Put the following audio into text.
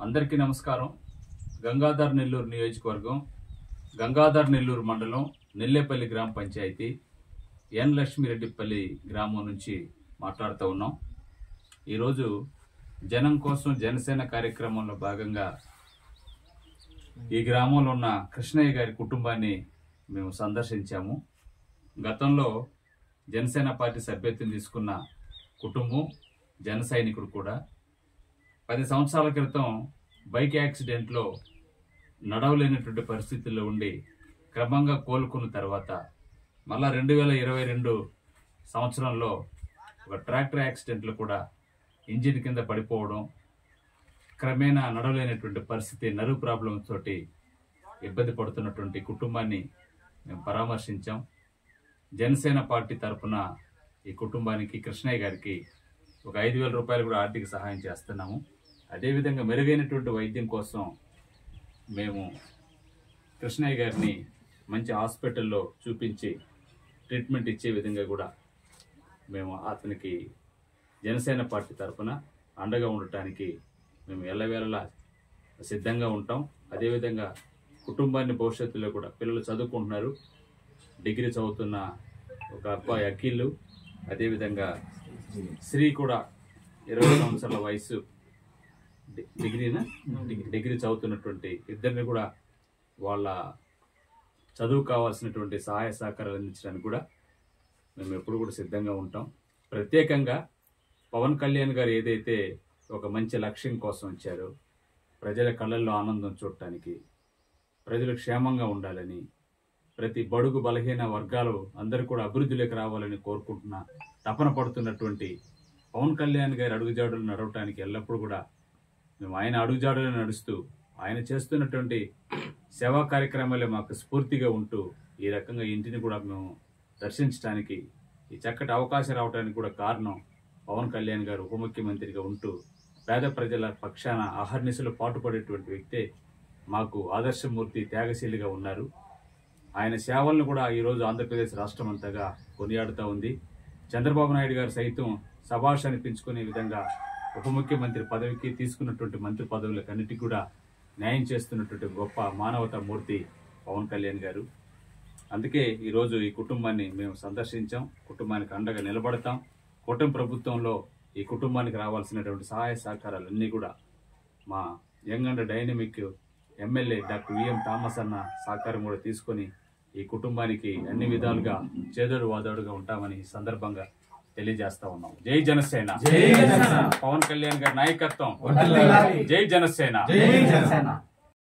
అందరికీ నమస్కారం. గంగాధర్ నెల్లూరు నియోజకవర్గం, గంగాధర్ నెల్లూరు మండలం, నెల్లేపల్లి గ్రామ పంచాయతీ, ఎన్ లక్ష్మీరెడ్డిపల్లి గ్రామం నుంచి మాట్లాడుతూ ఉన్నాం. ఈరోజు జనం కోసం జనసేన కార్యక్రమంలో భాగంగా ఈ గ్రామంలో ఉన్న కృష్ణయ్య గారి కుటుంబాన్ని మేము సందర్శించాము. గతంలో జనసేన పార్టీ సభ్యత్వం తీసుకున్న కుటుంబం, జన సైనికుడు కూడా 10 సంవత్సరాల క్రితం బైక్ యాక్సిడెంట్లో నడవలేనటువంటి పరిస్థితుల్లో ఉండి క్రమంగా కోలుకున్న తర్వాత మళ్ళా 2022 సంవత్సరంలో ఒక ట్రాక్టర్ యాక్సిడెంట్లో కూడా ఇంజిన్ కింద పడిపోవడం, క్రమేణా నడవలేనటువంటి పరిస్థితి, నర్వ్ ప్రాబ్లం తోటి ఇబ్బంది పడుతున్నటువంటి కుటుంబాన్ని మేము పరామర్శించాం. జనసేన పార్టీ తరఫున ఈ కుటుంబానికి, కృష్ణయ్య గారికి ఒక 5,000 రూపాయలు కూడా ఆర్థిక సహాయం చేస్తున్నాము. అదేవిధంగా మెరుగైనటువంటి వైద్యం కోసం మేము కృష్ణయ్య గారిని మంచి హాస్పిటల్లో చూపించి ట్రీట్మెంట్ ఇచ్చే విధంగా కూడా మేము అతనికి జనసేన పార్టీ తరఫున అండగా ఉండటానికి మేము ఎల్లవేళలా సిద్ధంగా ఉంటాం. అదేవిధంగా కుటుంబాన్ని భవిష్యత్తులో కూడా, పిల్లలు చదువుకుంటున్నారు, డిగ్రీ చదువుతున్న ఒక అబ్బాయి అఖిల్, అదేవిధంగా శ్రీ కూడా 20 సంవత్సరాల వయసు, డిగ్రీ చదువుతున్నటువంటి ఇద్దరిని కూడా వాళ్ళ చదువు కావాల్సినటువంటి సహాయ సహకారాలు అందించడానికి కూడా మేము ఎప్పుడు కూడా సిద్ధంగా ఉంటాం. ప్రత్యేకంగా పవన్ కళ్యాణ్ గారు ఏదైతే ఒక మంచి లక్ష్యం కోసం వచ్చారో, ప్రజల కళ్ళల్లో ఆనందం చూడటానికి, ప్రజలు క్షేమంగా ఉండాలని, ప్రతి బడుగు బలహీన వర్గాలు అందరూ కూడా అభివృద్ధిలోకి రావాలని కోరుకుంటున్న, తపన పడుతున్నటువంటి పవన్ కళ్యాణ్ గారి అడుగుజాడులు నడవటానికి ఎల్లప్పుడూ కూడా మేము ఆయన అడుగుజాడులు నడుస్తూ, ఆయన చేస్తున్నటువంటి సేవా కార్యక్రమాలే మాకు స్ఫూర్తిగా ఉంటూ, ఈ రకంగా ఇంటిని కూడా మేము దర్శించడానికి ఈ చక్కటి అవకాశం రావడానికి కూడా కారణం పవన్ కళ్యాణ్ గారు ఉప ముఖ్యమంత్రిగా ఉంటూ పేద ప్రజల పక్షాన అహర్నిశలు పాటుపడేటువంటి వ్యక్తే మాకు ఆదర్శమూర్తి, త్యాగశీలిగా ఉన్నారు. ఆయన సేవలను కూడా ఈరోజు ఆంధ్రప్రదేశ్ రాష్ట్రం అంతగా కొనియాడుతూ ఉంది. చంద్రబాబు నాయుడు గారు సైతం శభాష్ అనిపించుకునే విధంగా ఉప ముఖ్యమంత్రి పదవికి, తీసుకున్నటువంటి మంత్రి పదవులకు అన్నిటికీ కూడా న్యాయం చేస్తున్నటువంటి గొప్ప మానవతా మూర్తి పవన్ కళ్యాణ్ గారు. అందుకే ఈరోజు ఈ కుటుంబాన్ని మేము సందర్శించాం, కుటుంబానికి అండగా నిలబడతాం. కూటమి ప్రభుత్వంలో ఈ కుటుంబానికి రావాల్సినటువంటి సహాయ సహకారాలన్నీ కూడా మా young and dynamic MLA doctor V M Thomas అన్న సహకారం కూడా తీసుకొని ఈ కుటుంబానికి అన్ని విధాలుగా చేదోడు వాదోడుగా ఉంటామని ఈ సందర్భంగా తెలియజేస్తా ఉన్నాం. జై జనసేన, పవన్ కళ్యాణ్ గారి నాయకత్వం, జై జనసేన.